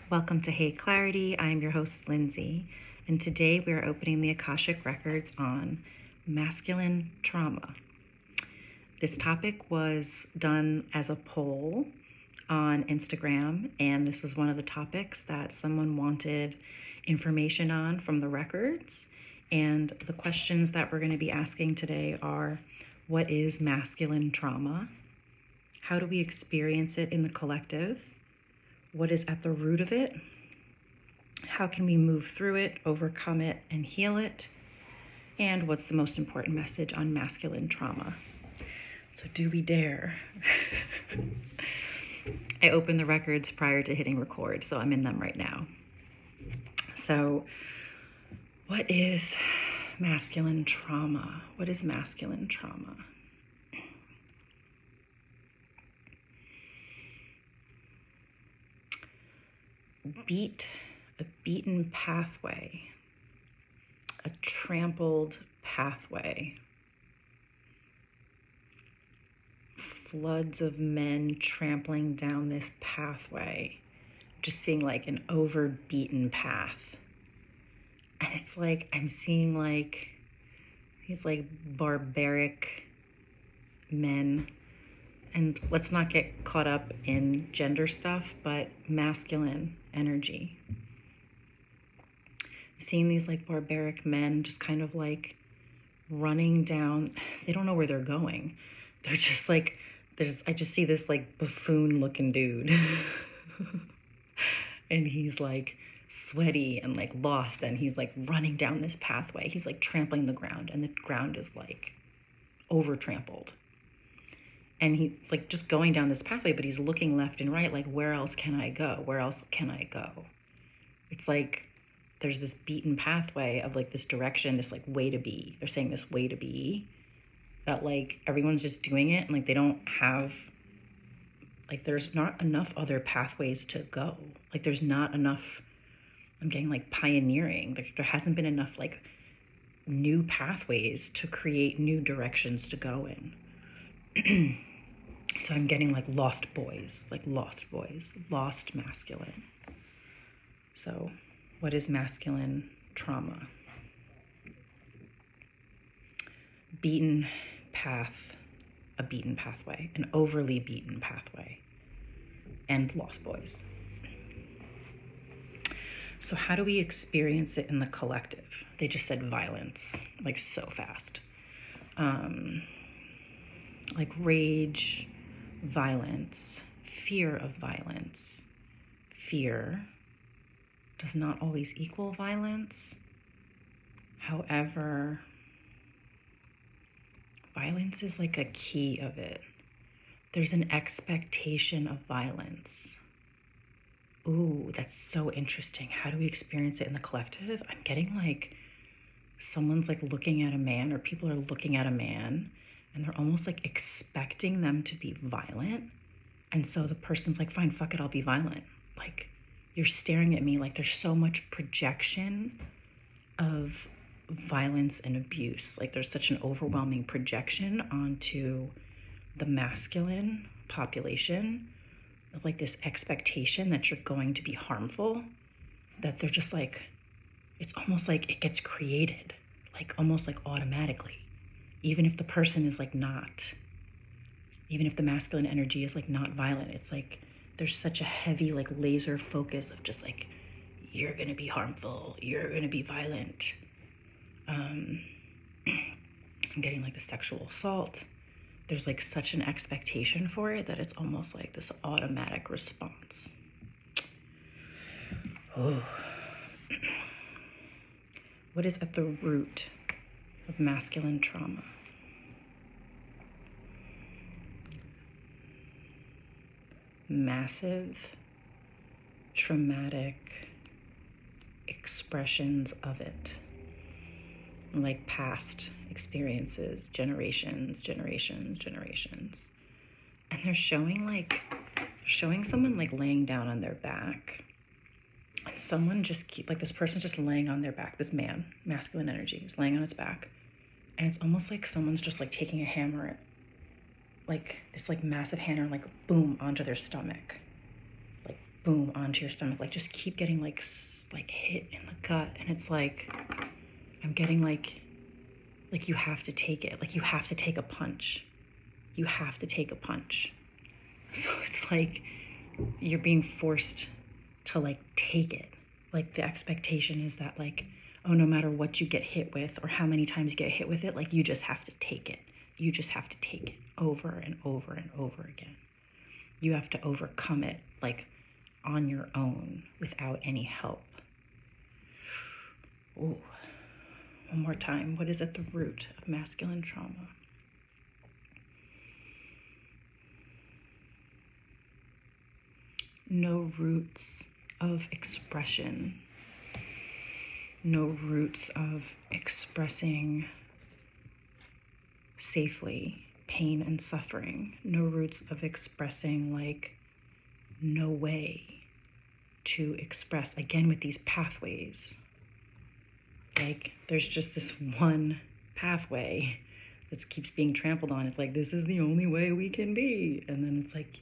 Welcome to Hey Clarity. I am your host, Lindsay, and today we are opening the Akashic Records on masculine trauma. This topic was done as a poll on Instagram, and this was one of the topics that someone wanted information on from the records. And the questions that we're going to be asking today are, what is masculine trauma? How do we experience it in the collective? What is at the root of it? How can we move through it, overcome it, and heal it? And what's the most important message on masculine trauma? So do we dare? I opened the records prior to hitting record, so I'm in them right now. So what is masculine trauma? What is masculine trauma? A beaten pathway, a trampled pathway, floods of men trampling down this pathway, just seeing like an overbeaten path. And it's like, I'm seeing like these like barbaric men. And let's not get caught up in gender stuff, but masculine energy. I'm seeing these like barbaric men just kind of like running down. They don't know where they're going. They're just like, I just see this like buffoon looking dude. And he's like sweaty and like lost, and he's like running down this pathway. He's like trampling the ground, and the ground is like over trampled. And he's like just going down this pathway, but he's looking left and right, like, where else can I go? Where else can I go? It's like there's this beaten pathway of like this direction, this like way to be. They're saying this way to be, that like everyone's just doing it, and like they don't have, like there's not enough other pathways to go. Like there's not enough, I'm getting like pioneering. Like there hasn't been enough like new pathways to create new directions to go in. So I'm getting like lost boys, lost masculine. So what is masculine trauma? Beaten path, a beaten pathway, an overly beaten pathway, and lost boys. So how do we experience it in the collective? They just said violence, like so fast. Like rage, violence, fear of violence. Fear does not always equal violence. However, violence is like a key of it. There's an expectation of violence. Ooh, that's so interesting. How do we experience it in the collective? I'm getting like someone's like looking at a man, or people are looking at a man, and they're almost like expecting them to be violent. And so the person's like, fine, fuck it, I'll be violent. Like, you're staring at me, like there's so much projection of violence and abuse. Like there's such an overwhelming projection onto the masculine population of like this expectation that you're going to be harmful, that they're just like, it's almost like it gets created, like almost like automatically. Even if the person is like not, even if the masculine energy is like not violent, it's like there's such a heavy like laser focus of just like, you're gonna be harmful, you're gonna be violent. I'm getting like the sexual assault. There's like such an expectation for it that it's almost like this automatic response. Oh. What is at the root of masculine trauma? Massive, traumatic expressions of it, like past experiences, generations. And they're showing someone like laying down on their back. And someone just like this person's just laying on their back. This man, masculine energy, is laying on its back. And it's almost like someone's just like taking a hammer, like this like massive hammer, like boom, onto their stomach. Like boom onto your stomach. Like just keep getting like hit in the gut, and it's like I'm getting like you have to take it. Like you have to take a punch. You have to take a punch. So it's like you're being forced to like take it. Like the expectation is that like, oh, no matter what you get hit with or how many times you get hit with it, like you just have to take it. You just have to take it over and over and over again. You have to overcome it like on your own without any help. Ooh. One more time. What is at the root of masculine trauma? No roots of expression. No roots of expressing safely pain and suffering. No roots of expressing like no way to express, again with these pathways. Like there's just this one pathway that keeps being trampled on. It's like, this is the only way we can be. And then it's like,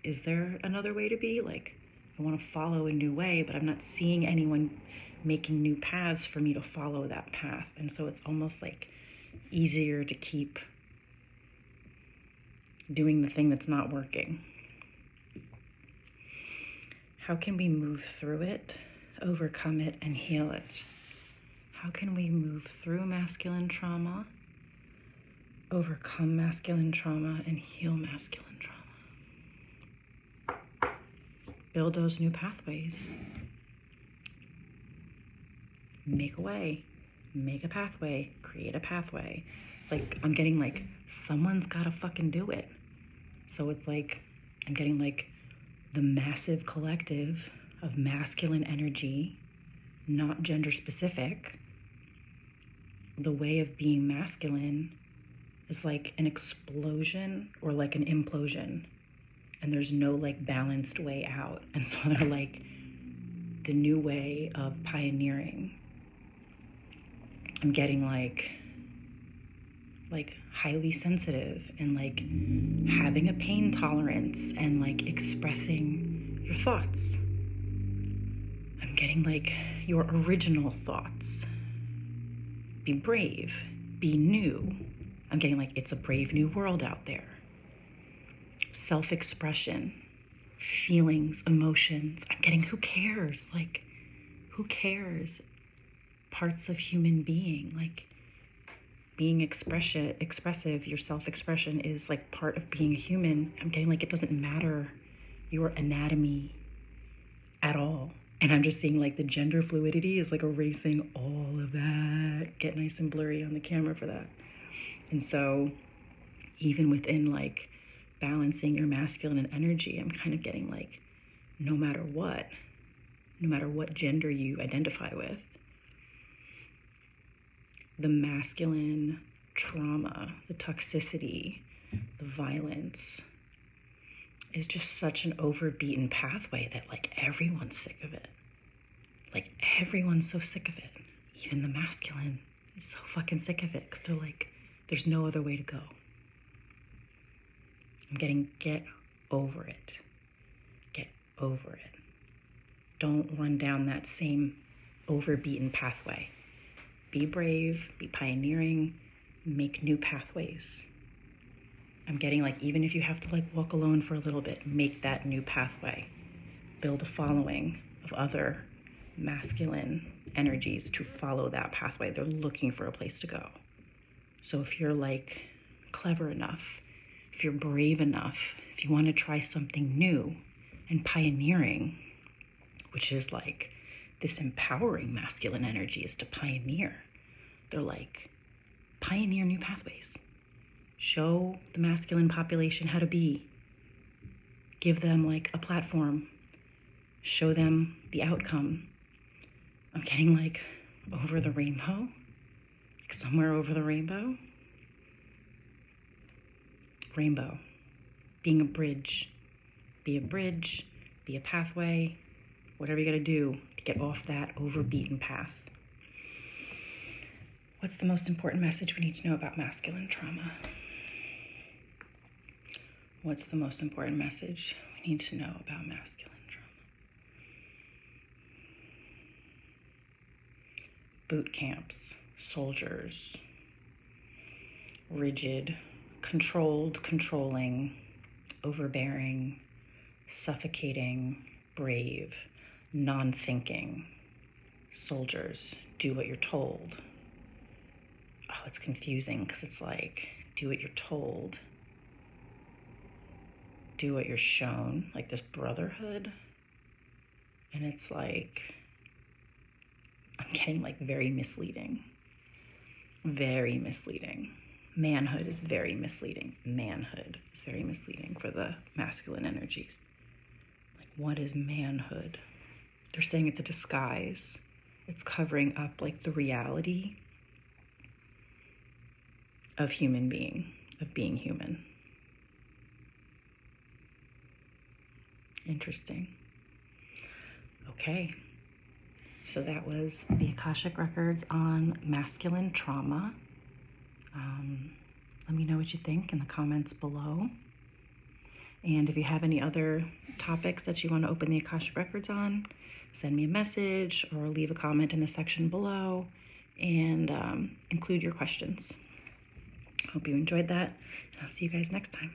is there another way to be? Like, I want to follow a new way, but I'm not seeing anyone making new paths for me to follow that path. And so it's almost like easier to keep doing the thing that's not working. How can we move through it, overcome it, and heal it? How can we move through masculine trauma, overcome masculine trauma, and heal masculine trauma? Build those new pathways. Make a way, make a pathway, create a pathway. It's like, I'm getting like, someone's gotta fucking do it. So it's like, I'm getting like the massive collective of masculine energy, not gender specific. The way of being masculine is like an explosion or like an implosion. And there's no like balanced way out. And so they're like the new way of pioneering. I'm getting like highly sensitive and like having a pain tolerance and like expressing your thoughts. I'm getting like your original thoughts. Be brave, be new. I'm getting like, it's a brave new world out there. Self-expression, feelings, emotions. I'm getting, who cares? Like, who cares? Parts of human being, like being expressive, your self-expression is like part of being a human. I'm getting like, it doesn't matter your anatomy at all. And I'm just seeing like the gender fluidity is like erasing all of that. Get nice and blurry on the camera for that. And so even within like balancing your masculine energy, I'm kind of getting like, no matter what gender you identify with, the masculine trauma, the toxicity, the violence is just such an overbeaten pathway that like everyone's sick of it. Like everyone's so sick of it. Even the masculine is so fucking sick of it because they're like, there's no other way to go. I'm getting, get over it. Get over it. Don't run down that same overbeaten pathway. Be brave, be pioneering, make new pathways. I'm getting like, even if you have to like walk alone for a little bit, make that new pathway. Build a following of other masculine energies to follow that pathway. They're looking for a place to go. So if you're like clever enough, if you're brave enough, if you want to try something new and pioneering, which is like this empowering masculine energy is to pioneer. They're like, pioneer new pathways. Show the masculine population how to be. Give them like a platform. Show them the outcome. I'm getting like over the rainbow, like somewhere over the rainbow. Rainbow, being a bridge. Be a bridge, be a pathway, whatever you gotta do to get off that overbeaten path. What's the most important message we need to know about masculine trauma? What's the most important message we need to know about masculine trauma? boot camps, soldiers, rigid, controlled, controlling, overbearing, suffocating, brave, non-thinking soldiers. Do what you're told. Oh, it's confusing because it's like, do what you're told, do what you're shown, like this brotherhood. And it's like, I'm getting like very misleading. Very misleading. Manhood is very misleading. Manhood is very misleading for the masculine energies. Like, what is manhood? They're saying it's a disguise. It's covering up like the reality of human being, of being human. Interesting. Okay. So that was the Akashic Records on masculine trauma. Let me know what you think in the comments below. And if you have any other topics that you want to open the Akashic Records on, send me a message or leave a comment in the section below and include your questions. Hope you enjoyed that, and I'll see you guys next time.